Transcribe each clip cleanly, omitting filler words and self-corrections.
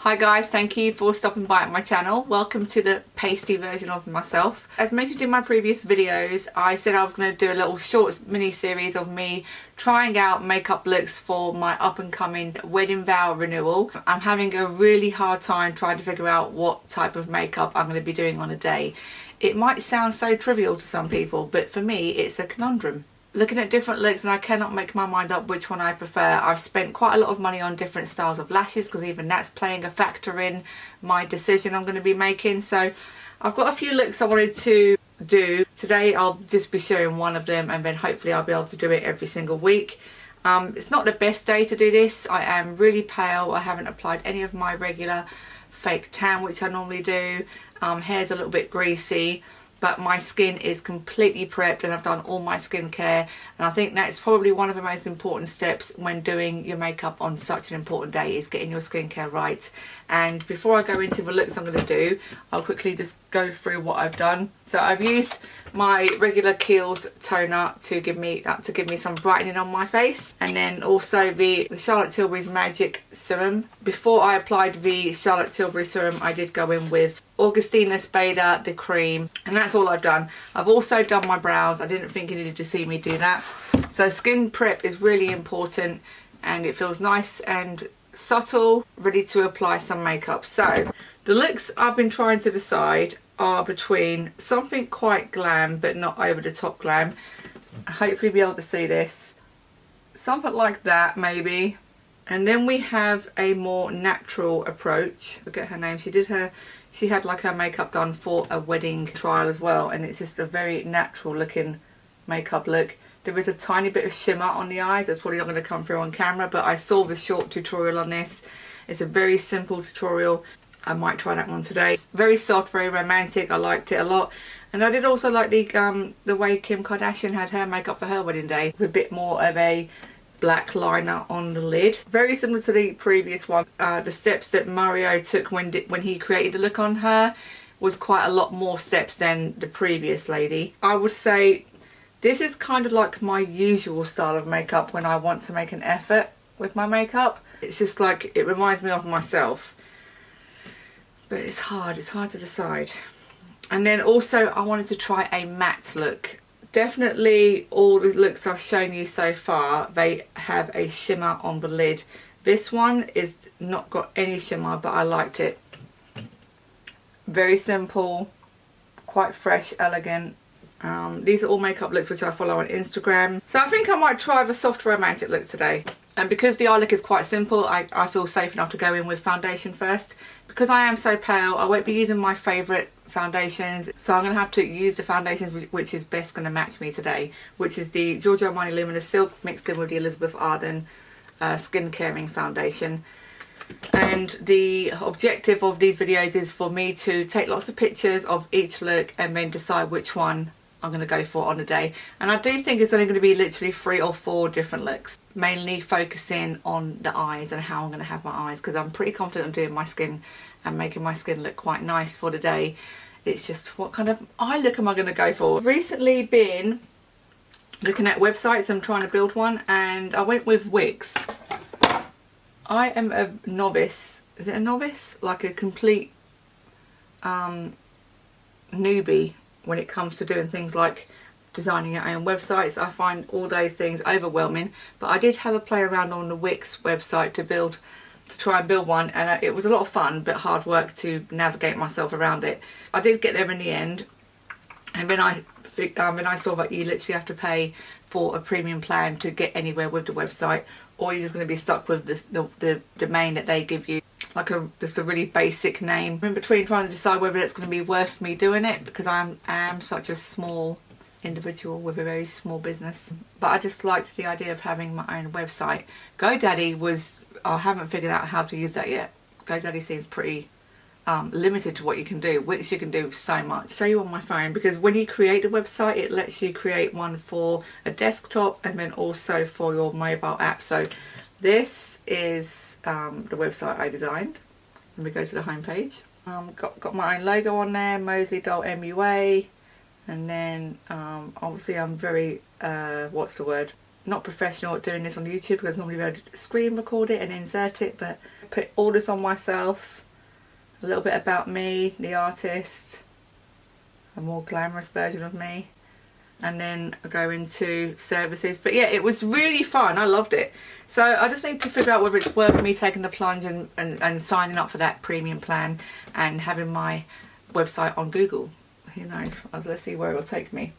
Hi guys, thank you for stopping by at my channel. Welcome to the pasty version of myself. As mentioned in my previous videos, I said I was going to do a little short mini series of me trying out makeup looks for my up and coming wedding vow renewal. I'm having a really hard time trying to figure out what type of makeup I'm going to be doing on a day. It might sound so trivial to some people, but for me it's a conundrum. Looking at different looks and I cannot make my mind up which one I prefer. I've spent quite a lot of money on different styles of lashes because even that's playing a factor in my decision I'm going to be making. So I've got a few looks I wanted to do. Today I'll just be showing one of them and then hopefully I'll be able to do it every single week. It's not the best day to do this. I am really pale. I haven't applied any of my regular fake tan which I normally do. Hair's a little bit greasy. But my skin is completely prepped and I've done all my skincare, and I think that's probably one of the most important steps when doing your makeup on such an important day, is getting your skincare right. And before I go into the looks I'm going to do, I'll quickly just go through what I've done. So I've used my regular Kiehl's toner to give me some brightening on my face, and then also the Charlotte Tilbury's Magic Serum. Before I applied the Charlotte Tilbury serum, I did go in with Augustina Spada, the cream, and that's all I've done. I've also done my brows. I didn't think you needed to see me do that. So skin prep is really important and it feels nice and subtle, ready to apply some makeup. So the looks I've been trying to decide are between something quite glam but not over the top glam. Hopefully be able to see this. Something like that maybe. And then we have a more natural approach. Look at her name. She had like her makeup done for a wedding trial as well, and it's just a very natural looking makeup look. There is a tiny bit of shimmer on the eyes. That's probably not going to come through on camera, but I saw the short tutorial on this. It's a very simple tutorial. I might try that one today. It's very soft, very romantic. I liked it a lot. And I did also like the way Kim Kardashian had her makeup for her wedding day, with a bit more of a black liner on the lid. Very similar to the previous one. The steps that Mario took when he created the look on her was quite a lot more steps than the previous lady. I would say this is kind of like my usual style of makeup when I want to make an effort with my makeup. It's just like, it reminds me of myself. But it's hard to decide. And then also I wanted to try a matte look. Definitely all the looks I've shown you so far, they have a shimmer on the lid. This one is not got any shimmer, but I liked it. Very simple, quite fresh, elegant. These are all makeup looks which I follow on Instagram. So I think I might try the soft romantic look today. And because the eye look is quite simple, I feel safe enough to go in with foundation first. Because I am so pale, I won't be using my favourite foundations, so I'm going to have to use the foundations which is best going to match me today, which is the Giorgio Armani Luminous Silk mixed in with the Elizabeth Arden Skin Caring Foundation. And the objective of these videos is for me to take lots of pictures of each look and then decide which one I'm going to go for on a day. And I do think it's only going to be literally 3 or 4 different looks, mainly focusing on the eyes and how I'm going to have my eyes, because I'm pretty confident I'm doing my skin and making my skin look quite nice for the day. It's just what kind of eye look am I going to go for. I've recently been looking at websites and trying to build one, and I went with Wix. I am a novice. Is it a novice? Like a complete newbie when it comes to doing things like designing your own websites. I find all those things overwhelming, but I did have a play around on the Wix website to try and build one, and it was a lot of fun but hard work to navigate myself around it. I did get there in the end, and then I saw that you literally have to pay for a premium plan to get anywhere with the website, or you're just going to be stuck with the domain that they give you, like just a really basic name. I'm in between trying to decide whether it's going to be worth me doing it, because I am such a small individual with a very small business. But I just liked the idea of having my own website. GoDaddy was, I haven't figured out how to use that yet. GoDaddy seems pretty limited to what you can do. Wix you can do so much. I'll show you on my phone, because when you create a website it lets you create one for a desktop and then also for your mobile app. So this is the website I designed. Let me go to the home page. Got my own logo on there, MosleydollMUA, and then obviously I'm very what's the word, not professional at doing this on YouTube because normally I would screen record it and insert it, but put all this on myself, a little bit about me, the artist, a more glamorous version of me, and then go into services. But yeah, it was really fun. I loved it. So I just need to figure out whether it's worth me taking the plunge and signing up for that premium plan and having my website on Google. Who knows? Let's see where it will take me.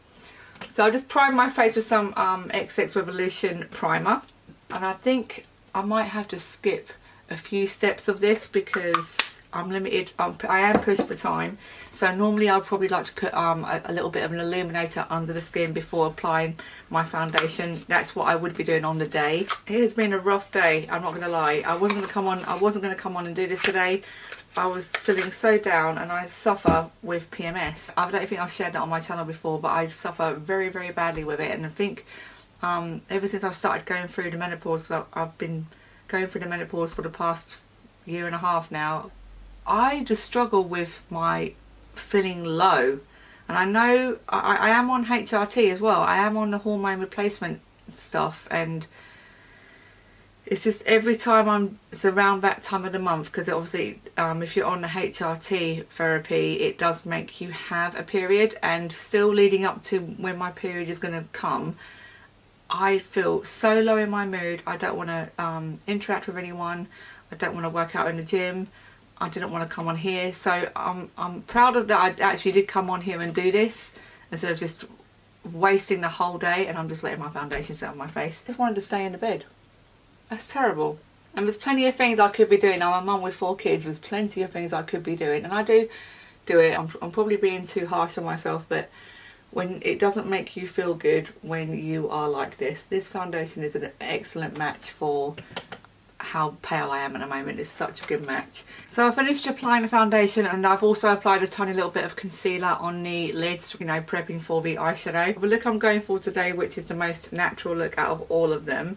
So I just primed my face with some XX Revolution primer, and I think I might have to skip a few steps of this because I'm limited. I am pushed for time, so normally I'd probably like to put a little bit of an illuminator under the skin before applying my foundation. That's what I would be doing on the day. It has been a rough day, I'm not gonna lie. I wasn't gonna come on and do this today. I was feeling so down, and I suffer with PMS. I don't think I've shared that on my channel before, but I suffer very, very badly with it. And I think ever since I've started going through the menopause, because I've been going through the menopause for the past year and a half now, I just struggle with my feeling low. And I know I am on HRT as well. I am on the hormone replacement stuff, and it's just every time it's around that time of the month, because obviously if you're on the HRT therapy, it does make you have a period, and still leading up to when my period is going to come, I feel so low in my mood. I don't want to interact with anyone. I don't want to work out in the gym. I didn't want to come on here. So I'm proud of that I actually did come on here and do this instead of just wasting the whole day and I'm just letting my foundation sit on my face. I just wanted to stay in the bed. That's terrible. And there's plenty of things I could be doing. I'm a mum with 4 kids. There's plenty of things I could be doing, and I do it. I'm probably being too harsh on myself, but when it doesn't make you feel good when you are like this foundation is an excellent match for how pale I am at the moment. It's such a good match. So I finished applying the foundation, and I've also applied a tiny little bit of concealer on the lids, you know, prepping for the eyeshadow. The look I'm going for today, which is the most natural look out of all of them.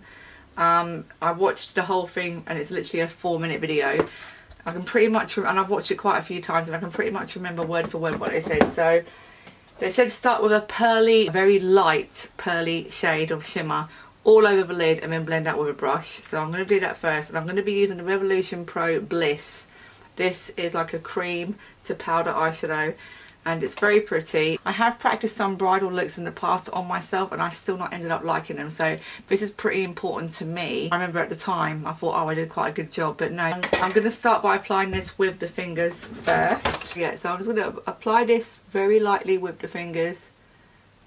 I watched the whole thing, and it's literally a 4-minute video. I can pretty much, and I've watched it quite a few times, and I can pretty much remember word for word what they said. So they said start with a pearly, very light pearly shade of shimmer all over the lid and then blend out with a brush. So I'm going to do that first, and I'm going to be using the Revolution Pro Bliss. This is like a cream to powder eyeshadow, and it's very pretty. I have practiced some bridal looks in the past on myself, and I still not ended up liking them, so this is pretty important to me. I remember at the time I thought, oh, I did quite a good job, but no. I'm going to start by applying this with the fingers first. Yeah, so I'm just going to apply this very lightly with the fingers.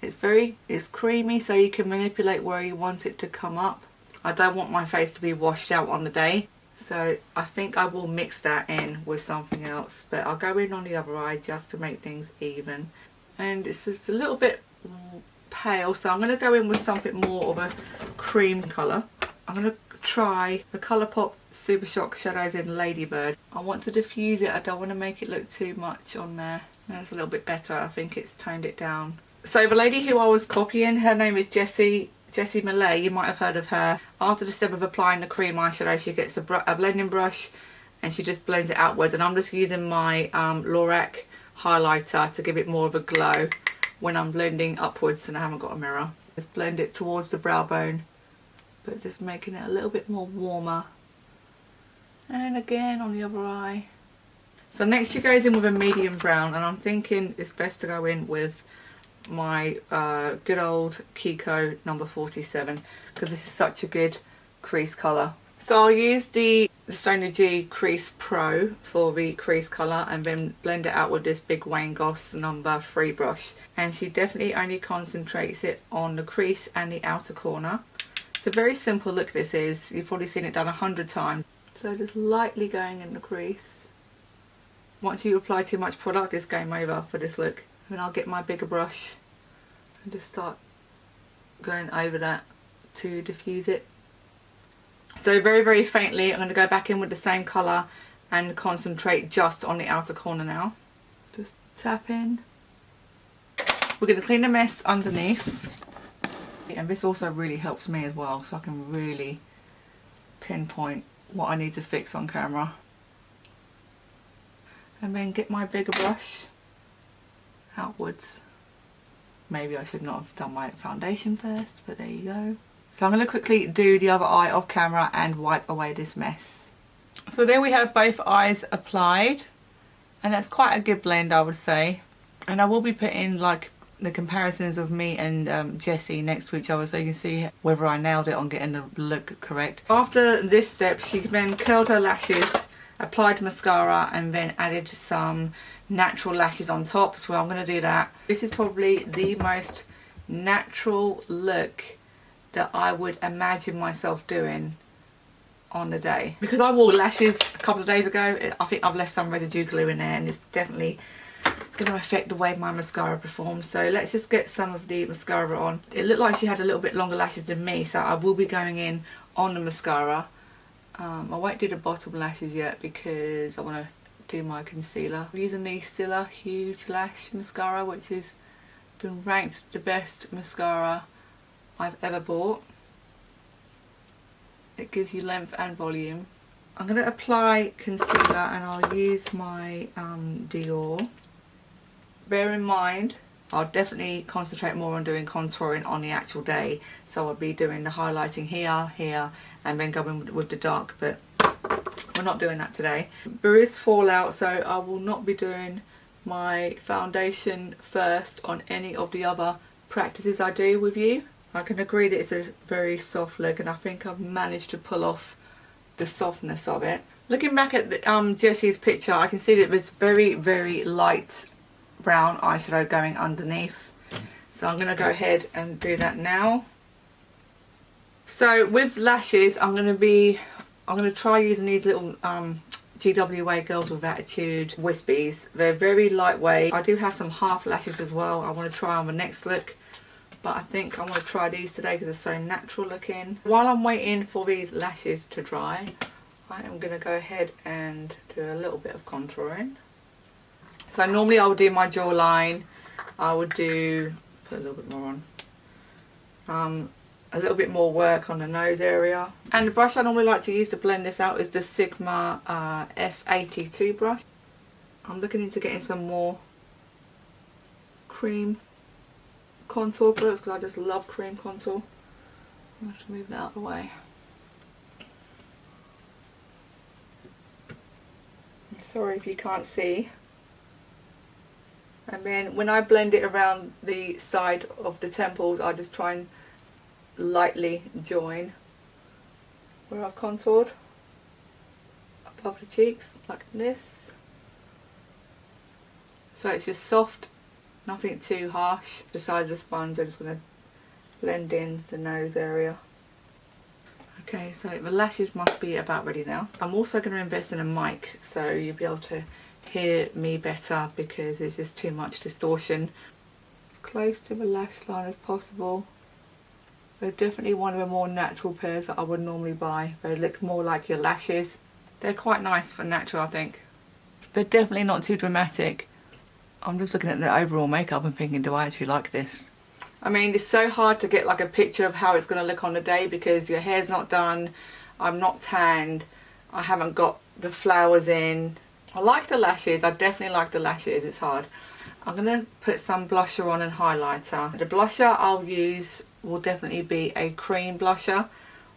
It's creamy, so you can manipulate where you want it to come up. I don't want my face to be washed out on the day, so I think I will mix that in with something else, but I'll go in on the other eye just to make things even. And it's just a little bit pale, so I'm going to go in with something more of a cream colour. I'm going to try the Colourpop Super Shock Shadows in Ladybird. I want to diffuse it. I don't want to make it look too much on there. That's a little bit better. I think it's toned it down. So the lady who I was copying, her name is Jessi Malay. You might have heard of her. After the step of applying the cream eyeshadow, she gets a blending brush and she just blends it outwards. And I'm just using my Lorac highlighter to give it more of a glow when I'm blending upwards, and I haven't got a mirror. Just blend it towards the brow bone, but just making it a little bit more warmer. And again on the other eye. So next she goes in with a medium brown, and I'm thinking it's best to go in with my good old Kiko number 47, because this is such a good crease colour. So I'll use the Stoner G Crease Pro for the crease colour, and then blend it out with this big Wayne Goss number 3 brush. And she definitely only concentrates it on the crease and the outer corner. It's a very simple look this is. You've probably seen it done 100 times. So just lightly going in the crease. Once you apply too much product, it's game over for this look. And I'll get my bigger brush and just start going over that to diffuse it. So very, very faintly, I'm going to go back in with the same colour and concentrate just on the outer corner now. Just tap in. We're going to clean the mess underneath. And this also really helps me as well, so I can really pinpoint what I need to fix on camera. And then get my bigger brush outwards. Maybe I should not have done my foundation first, but there you go. So I'm going to quickly do the other eye off camera and wipe away this mess. So there we have both eyes applied, and that's quite a good blend, I would say. And I will be putting like the comparisons of me and Jessi next to each other so you can see whether I nailed it on getting the look correct. After this step, she then curled her lashes, applied mascara, and then added some natural lashes on top. So I'm going to do that. This is probably the most natural look that I would imagine myself doing on the day. Because I wore lashes a couple of days ago, I think I've left some residue glue in there, and it's definitely going to affect the way my mascara performs. So let's just get some of the mascara on. It looked like she had a little bit longer lashes than me, so I will be going in on the mascara. I won't do the bottom lashes yet because I want to do my concealer. I'm using the Stila Huge Lash Mascara, which has been ranked the best mascara I've ever bought. It gives you length and volume. I'm going to apply concealer and I'll use my Dior. Bear in mind, I'll definitely concentrate more on doing contouring on the actual day. So I'll be doing the highlighting here, and then going with the dark, but we're not doing that today. There is fallout, so I will not be doing my foundation first on any of the other practices I do with you. I can agree that it's a very soft look, and I think I've managed to pull off the softness of it. Looking back at Jessi's picture, I can see that there's very, very light brown eyeshadow going underneath. So I'm going to go ahead and do that now. So with lashes, I'm going to try using these little GWA Girls with Attitude wispies. They're very lightweight. I do have some half lashes as well I want to try on the next look, but I think I want to try these today because they're so natural looking. While I'm waiting for these lashes to dry, I am going to go ahead and do a little bit of contouring. So normally I would do my jawline, I would put a little bit more on, a little bit more work on the nose area. And the brush I normally like to use to blend this out is the Sigma F82 brush. I'm looking into getting some more cream contour products because I just love cream contour. I have to move that out of the way. I'm sorry if you can't see. And then when I blend it around the side of the temples, I just try and lightly join where I've contoured above the cheeks like this. So it's just soft, nothing too harsh. The side of the sponge, I'm just going to blend in the nose area. Okay, so the lashes must be about ready now. I'm also going to invest in a mic so you'll be able to hear me better because there's just too much distortion. As close to the lash line as possible. They're definitely one of the more natural pairs that I would normally buy. They look more like your lashes. They're quite nice for natural, I think. But definitely not too dramatic. I'm just looking at the overall makeup and thinking, do I actually like this? I mean, it's so hard to get like a picture of how it's going to look on the day because your hair's not done, I'm not tanned, I haven't got the flowers in. I like the lashes, I definitely like the lashes, it's hard. I'm going to put some blusher on and highlighter. The blusher I'll use will definitely be a cream blusher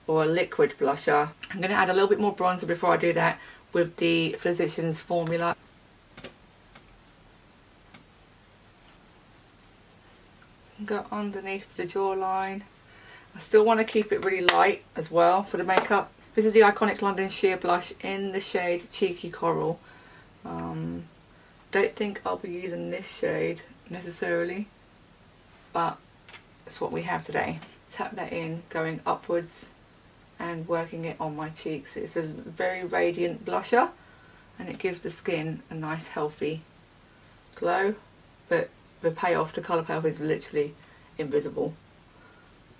or a liquid blusher. I'm going to add a little bit more bronzer before I do that with the Physicians Formula. Go underneath the jawline. I still want to keep it really light as well for the makeup. This is the Iconic London Sheer Blush in the shade Cheeky Coral. Don't think I'll be using this shade necessarily, but it's what we have today. Tap that in, going upwards and working it on my cheeks. It's a very radiant blusher and it gives the skin a nice healthy glow, but the payoff, the colour payoff is literally invisible.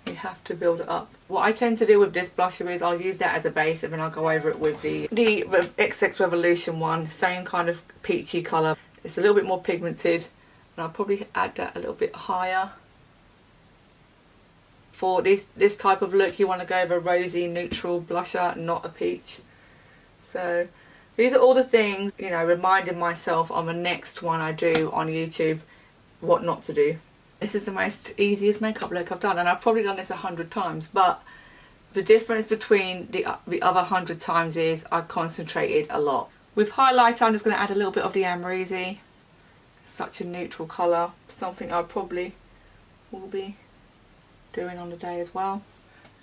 You have to build it up. What I tend to do with this blusher is I'll use that as a base and then I'll go over it with the XX Revolution one, same kind of peachy colour. It's a little bit more pigmented and I'll probably add that a little bit higher. For this type of look you want to go with a rosy neutral blusher, not a peach. So these are all the things, you know, reminding myself on the next one I do on YouTube what not to do. This is the most easiest makeup look I've done, and I've probably done this 100 times, but the difference between the other 100 times is I concentrated a lot. With highlighter, I'm just going to add a little bit of the Amrezy. Such a neutral colour, something I probably will be doing on the day as well.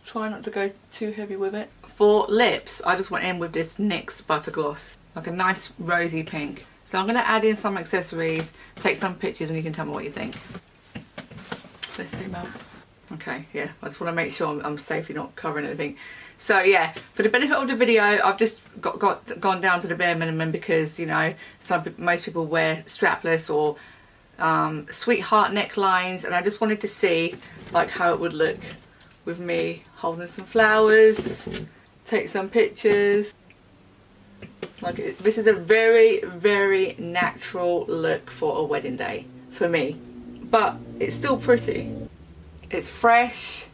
Try not to go too heavy with it. For lips, I just went in with this NYX Butter Gloss, like a nice rosy pink. So I'm going to add in some accessories, take some pictures, and you can tell me what you think. Let's see, Mel. Okay, yeah, I just want to make sure I'm safely not covering anything. So yeah, for the benefit of the video, I've just gone down to the bare minimum because, you know, most people wear strapless or sweetheart necklines, and I just wanted to see like how it would look with me holding some flowers, take some pictures. Like, this is a very, very natural look for a wedding day for me, but it's still pretty. It's fresh,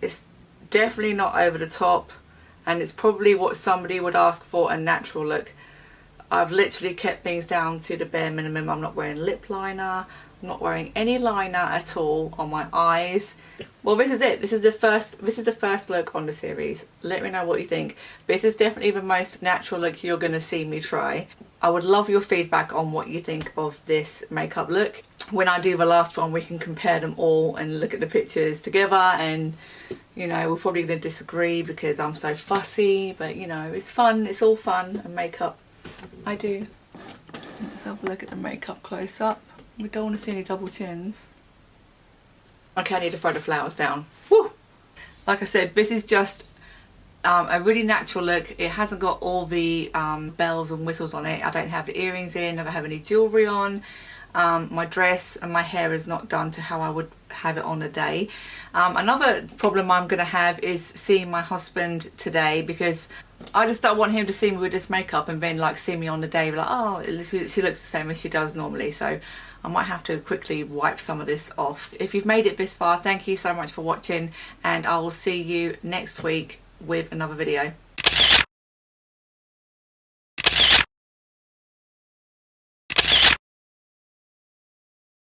it's definitely not over the top, and it's probably what somebody would ask for, a natural look. I've literally kept things down to the bare minimum. I'm not wearing lip liner, I'm not wearing any liner at all on my eyes. Well, this is it. This is the first look on the series. Let me know what you think. This is definitely the most natural look you're going to see me try. I would love your feedback on what you think of this makeup look. When I do the last one, we can compare them all and look at the pictures together, and you know, we're probably going to disagree because I'm so fussy, but you know, it's fun. It's all fun, and makeup I do. Let's have a look at the makeup close up. We don't want to see any double chins. Okay, I need to throw the flowers down. Woo! Like I said, this is just a really natural look. It hasn't got all the bells and whistles on it. I don't have the earrings in, I don't have any jewellery on. My dress and my hair is not done to how I would have it on the day. Another problem I'm going to have is seeing my husband today, because I just don't want him to see me with this makeup and then like see me on the day like, oh, she looks the same as she does normally. So I might have to quickly wipe some of this off. If you've made it this far, thank you so much for watching, and I will see you next week with another video.